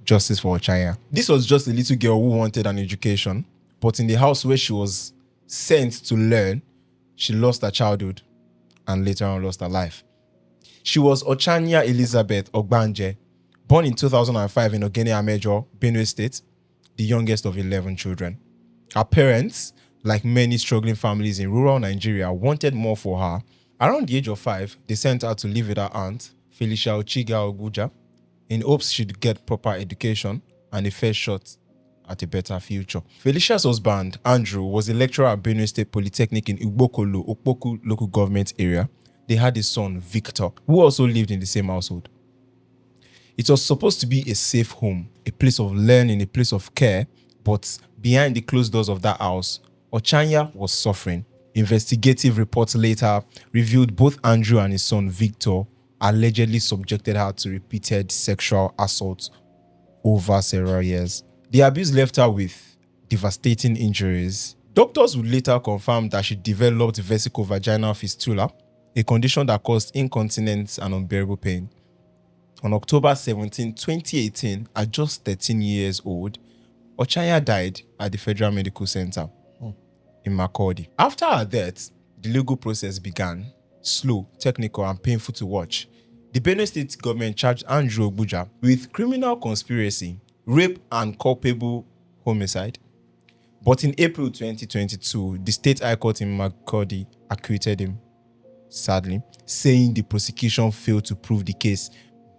Justice for Ochanya. This was just a little girl who wanted an education, but in the house where she was sent to learn, she lost her childhood and later on lost her life. She was Ochanya Elizabeth Ogbanje, born in 2005 in Ogene-Amejo, Benue State, the youngest of 11 children. Her parents, like many struggling families in rural Nigeria, wanted more for her. Around the age of 5, they sent her to live with her aunt, Felicia Ochanya Ogbanje, in hopes she'd get proper education and a fair shot at a better future. Felicia's husband, Andrew, was a lecturer at Benue State Polytechnic in Igbokolo, Okpoku local government area. They had a son, Victor, who also lived in the same household. It was supposed to be a safe home, a place of learning, a place of care, but behind the closed doors of that house, Ochanya was suffering. Investigative reports later revealed both Andrew and his son, Victor, allegedly subjected her to repeated sexual assaults over several years. The abuse left her with devastating injuries. Doctors would later confirm that she developed vesicovaginal fistula, a condition that caused incontinence and unbearable pain. On October 17, 2018, at just 13 years old, Ochanya died at the Federal Medical Center in Makurdi. After her death, the legal process began, slow, technical, and painful to watch. The Benue State government charged Andrew Ogbanje with criminal conspiracy, rape, and culpable homicide. But in April 2022, the State High Court in Makurdi acquitted him, sadly, saying the prosecution failed to prove the case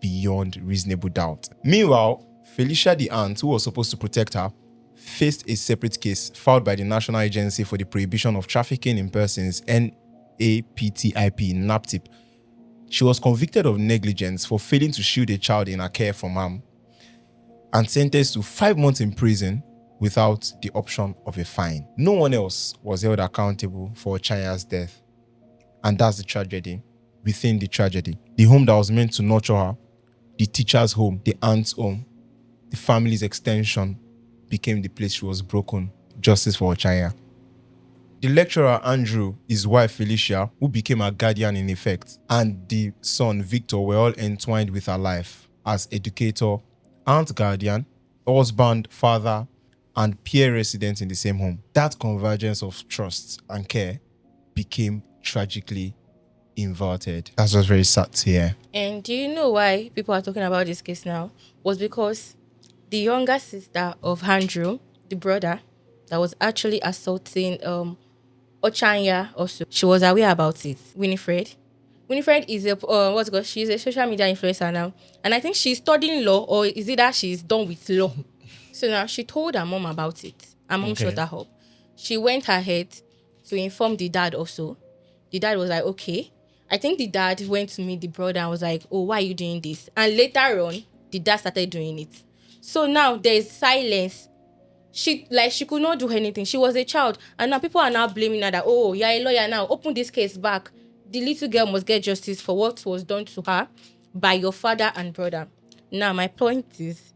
beyond reasonable doubt. Meanwhile, Felicia, the aunt who was supposed to protect her, faced a separate case filed by the National Agency for the Prohibition of Trafficking in Persons, NAPTIP. She was convicted of negligence for failing to shield a child in her care from harm and sentenced to 5 months in prison without the option of a fine. No one else was held accountable for Ochanya's death. And that's the tragedy within the tragedy. The home that was meant to nurture her, the teacher's home, the aunt's home, the family's extension became the place she was broken. Justice for Ochanya. The lecturer, Andrew, his wife, Felicia, who became her guardian in effect, and the son, Victor, were all entwined with her life as educator, aunt guardian, husband, father, and peer resident in the same home. That convergence of trust and care became tragically inverted. That's just very sad to hear. And do you know why people are talking about this case now? Was because the younger sister of Andrew, the brother that was actually assaulting Ochanya also, she was aware about it. Winifred is a she's a social media influencer now, and I think she's studying law, or is it that she's done with law? So now she told her mom about it. Her mom shut her up. She went ahead to inform the dad also. The dad was like, okay. I think the dad went to meet the brother and was like, oh, why are you doing this? And later on, the dad started doing it. So now there's silence. She could not do anything. She was a child. And now people are now blaming her that, oh, you're a lawyer now. Open this case back. The little girl must get justice for what was done to her by your father and brother. Now, my point is,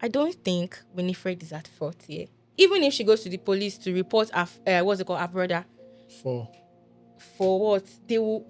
I don't think Winifred is at fault here. Even if she goes to the police to report her, her brother. For what? They will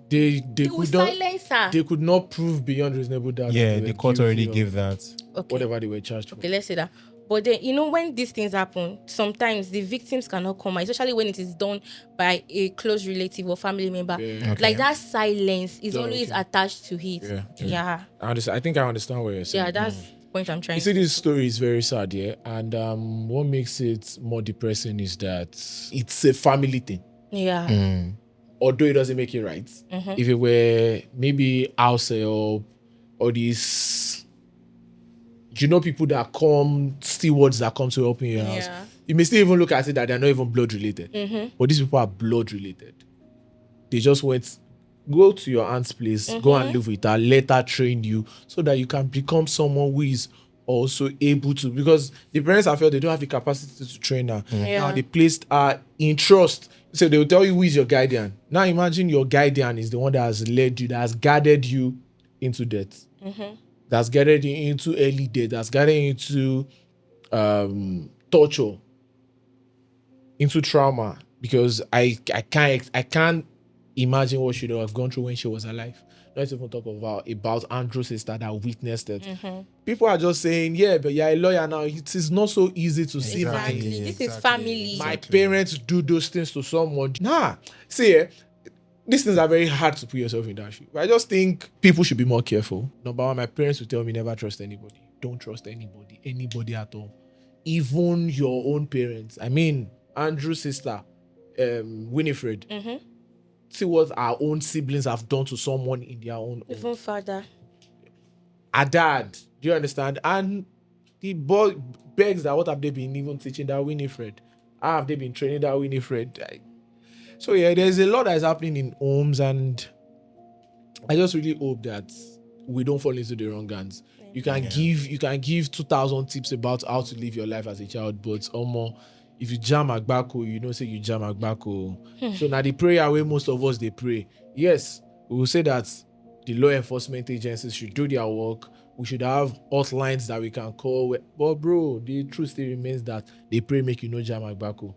silence her. They could not prove beyond reasonable doubt. Yeah, the court already gave that. Okay. Whatever they were charged for. Okay, let's say that. But then, when these things happen, sometimes the victims cannot come out, especially when it is done by a close relative or family member. Yeah. Okay. Like that silence is always attached to it. Yeah. I think I understand what you're saying. Yeah, that's the point I'm trying You see, this story is very sad, yeah? And what makes it more depressing is that it's a family thing. Yeah. Although it doesn't make it right. Mm-hmm. If it were maybe house help or these, people that come, stewards that come to help in your house, you may still even look at it that they're not even blood related. Mm-hmm. But these people are blood related. They just went, go to your aunt's place, go and live with her, let her train you so that you can become someone who is also able to, because the parents have felt they don't have the capacity to train her. Now they placed her in trust. So they will tell you who is your guardian. Now imagine your guardian is the one that has led you, that has guided you into death. Mm-hmm. That's guided you into early death. That's guided you into torture, into trauma. Because I can't imagine what she would have gone through when she was alive. Not even talk about Andrew's sister that witnessed it. People are just saying, yeah, but you're a lawyer now. It is not so easy to see Exactly. This is family. my parents do those things to someone. Nah, see, these things are very hard to put yourself in that shoe. I just think people should be more careful. Number one, my parents would tell me never trust anybody. Don't trust anybody at all. Even your own parents. I mean, Andrew's sister, Winifred. See what our own siblings have done to someone in their own home. Even father. A dad. Do you understand? And the boy begs that what have they been even teaching that Winifred? How have they been training that Winifred? So yeah, there's a lot that is happening in homes, and I just really hope that we don't fall into the wrong hands. You can give 2,000 tips about how to live your life as a child, but if you jam agbako, you know say you jam agbako. So now the prayer where most of us they pray. Yes, we will say that the law enforcement agencies should do their work. We should have hotlines that we can call. But bro, the truth still remains that they pray make you know jam agbako.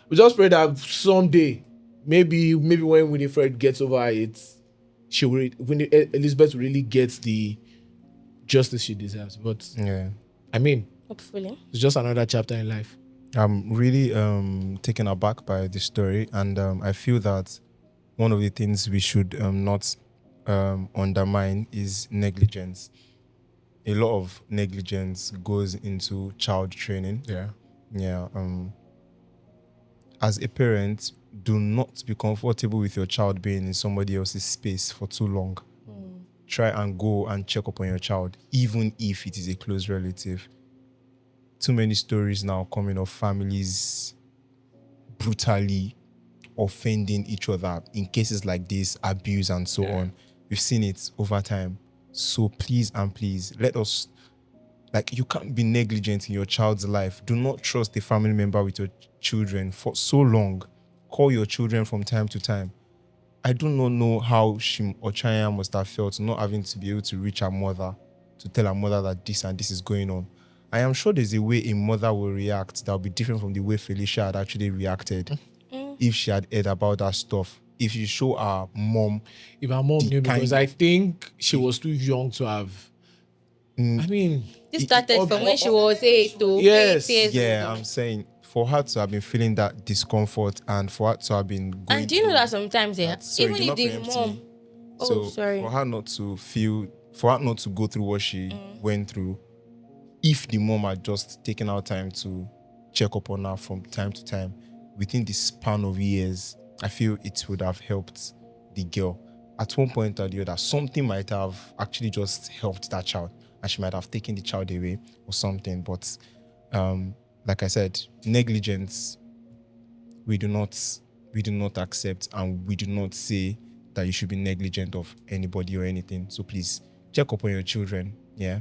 We just pray that someday, maybe when Winifred gets over it, Elizabeth will really get the justice she deserves. But Yeah. I mean, Hopefully. it's just another chapter in life. I'm really taken aback by the story, and I feel that one of the things we should not undermine is negligence. A lot of negligence goes into child training. Yeah. As a parent, do not be comfortable with your child being in somebody else's space for too long. Try and go and check up on your child, even if it is a close relative. Too many stories now coming of families brutally offending each other in cases like this, abuse and so on. We've seen it over time. So please and please, let us, you can't be negligent in your child's life. Do not trust a family member with your children for so long. Call your children from time to time. I do not know how Ochanya must have felt not having to be able to reach her mother to tell her mother that this and this is going on. I am sure there's a way a mother will react that will be different from the way Felicia had actually reacted if she had heard about that stuff. If you show her mom... If her mom knew, because I think she was too young to have... I mean... This started from when she was 8 to 8 years Yeah, old. I'm saying for her to have been feeling that discomfort and for her to have been going And do you know that sometimes, sorry, even do if not the preempt mom... me. Oh, So sorry. for her not to go through what she went through, if the mom had just taken out time to check up on her from time to time, within the span of years, I feel it would have helped the girl. At one point or the other, something might have actually just helped that child, and she might have taken the child away or something. But like I said, negligence, we do not accept, and we do not say that you should be negligent of anybody or anything. So please check up on your children. Yeah.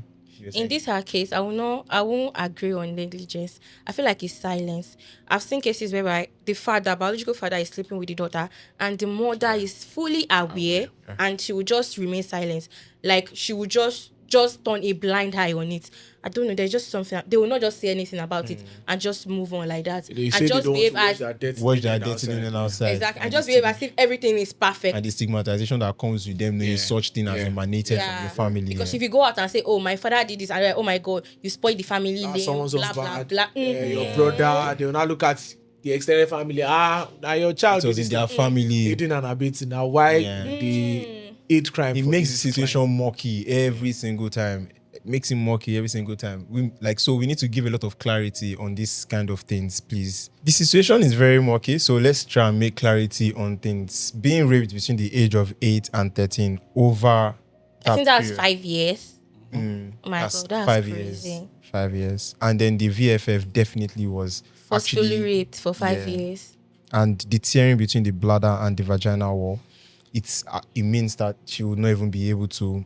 In this her case, I won't agree on negligence. I feel like it's silence. I've seen cases whereby the biological father is sleeping with the daughter, and the mother is fully aware, and she will just remain silent. Like she will just turn a blind eye on it. I don't know. There's just something. They will not just say anything about it and just move on like that. They and say just they behave don't as watch their dating in and outside. exactly, and just behave as if everything is perfect. And the stigmatization that comes with them knowing such thing as emanated from your family. Because if you go out and say, "Oh, my father did this," and oh my God, you spoiled the family name, someone's blah just blah bad. blah. Your brother, they will not look at the extended family. Now your child it was in their family. eating and abetting. Now why the hate crime? It makes the situation murky every single time. It makes him murky every single time. We need to give a lot of clarity on this kind of things, please. The situation is very murky, so let's try and make clarity on things. Being raped between the age of 8 and 13 over I think that's period. 5 years. Oh my God, that's 5 crazy. years. 5 years. And then the VFF definitely was Forcefully actually raped for 5 years. And the tearing between the bladder and the vaginal wall, it means that she would not even be able to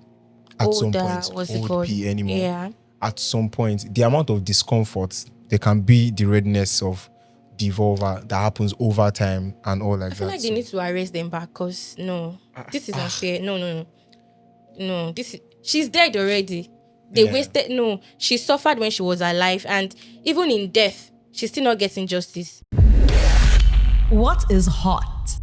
at some point hold pee anymore. Yeah. At some point, the amount of discomfort, there can be the redness of the vulva that happens over time and all like that. I feel like they need to arrest them back because this is unfair. No, she's dead already. They wasted. No, she suffered when she was alive, and even in death, she's still not getting justice. What is hot?